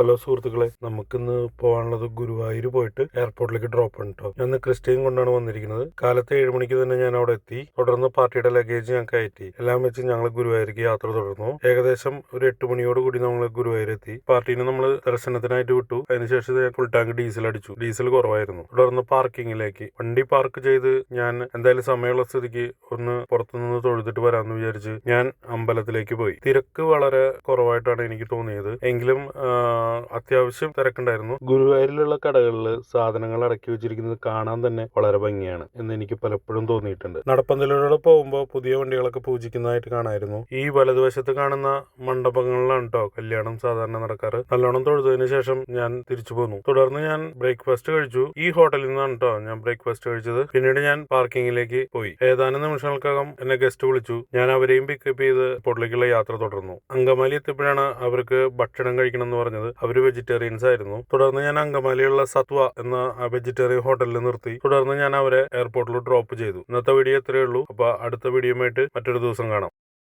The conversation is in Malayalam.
ഹലോ സുഹൃത്തുക്കളെ, നമുക്കിന്ന് പോകാനുള്ളത് ഗുരുവായൂർ പോയിട്ട് എയർപോർട്ടിലേക്ക് ഡ്രോപ്പ് ആണ് കേട്ടോ. ഞാൻ ക്രിസ്റ്റീൻ കൊണ്ടാണ് വന്നിരിക്കുന്നത്. കാലത്ത് 7 മണിക്ക് തന്നെ ഞാൻ അവിടെ എത്തി. തുടർന്ന് പാർട്ടിയുടെ ലഗേജ് ഞാൻ കയറ്റി എല്ലാം വെച്ച് ഞങ്ങൾ ഗുരുവായൂർക്ക് യാത്ര തുടർന്നു. ഏകദേശം ഒരു 8 മണിയോട് കൂടി നമ്മൾ ഗുരുവായൂർ എത്തി. പാർട്ടീനെ നമ്മൾ ദർശനത്തിനായിട്ട് വിട്ടു. അതിനുശേഷം ഞാൻ ഫുൾ ടാങ്ക് ഡീസൽ അടിച്ചു. ഡീസൽ കുറവായിരുന്നു. തുടർന്ന് പാർക്കിങ്ങിലേക്ക് വണ്ടി പാർക്ക് ചെയ്ത് ഞാൻ എന്തായാലും സമയമുള്ള സ്ഥിതിക്ക് ഒന്ന് പുറത്തുനിന്ന് തൊഴുതിട്ട് വരാമെന്ന് വിചാരിച്ച് ഞാൻ അമ്പലത്തിലേക്ക് പോയി. തിരക്ക് വളരെ കുറവായിട്ടാണ് എനിക്ക് തോന്നിയത്. എങ്കിലും അത്യാവശ്യം തിരക്കുണ്ടായിരുന്നു. ഗുരുവായൂരിലുള്ള കടകളിൽ സാധനങ്ങൾ അടക്കി വെച്ചിരിക്കുന്നത് കാണാൻ തന്നെ വളരെ ഭംഗിയാണ് എന്ന് എനിക്ക് പലപ്പോഴും തോന്നിയിട്ടുണ്ട്. നടപ്പന്തലിലൂടെ പോകുമ്പോൾ പുതിയ വണ്ടികളൊക്കെ പൂജിക്കുന്നതായിട്ട് കാണായിരുന്നു. ഈ വലതുവശത്ത് കാണുന്ന മണ്ഡപങ്ങളിലാണ് കേട്ടോ കല്യാണം സാധാരണ നടക്കാറ്. നല്ലോണം തൊഴുതതിനു ശേഷം ഞാൻ തിരിച്ചു പോന്നു. തുടർന്ന് ഞാൻ ബ്രേക്ക്ഫാസ്റ്റ് കഴിച്ചു. ഈ ഹോട്ടലിൽ നിന്നാണ് കേട്ടോ ഞാൻ ബ്രേക്ക്ഫാസ്റ്റ് കഴിച്ചത്. പിന്നീട് ഞാൻ പാർക്കിങ്ങിലേക്ക് പോയി. ഏതാനും നിമിഷങ്ങൾക്കകം എന്നെ ഗസ്റ്റ് വിളിച്ചു. ഞാൻ അവരെയും പിക്കപ്പ് ചെയ്ത് എയർപോർട്ടിലേക്കുള്ള യാത്ര തുടർന്നു. അങ്കമാലി എത്തിയപ്പോഴാണ് അവർക്ക് ഭക്ഷണം കഴിക്കണം എന്ന് പറഞ്ഞത്. അവര് വെജിറ്റേറിയൻസ് ആയിരുന്നു. തുടർന്ന് ഞാൻ അങ്കമാലിയുള്ള സത്വ എന്ന വെജിറ്റേറിയൻ ഹോട്ടലിൽ നിർത്തി. തുടർന്ന് ഞാൻ അവരെ എയർപോർട്ടിൽ ഡ്രോപ്പ് ചെയ്തു. ഇന്നത്തെ വീഡിയോ ഇത്രയേ ഉള്ളൂ. അപ്പൊ അടുത്ത വീഡിയോയുമായിട്ട് മറ്റൊരു ദിവസം കാണാം.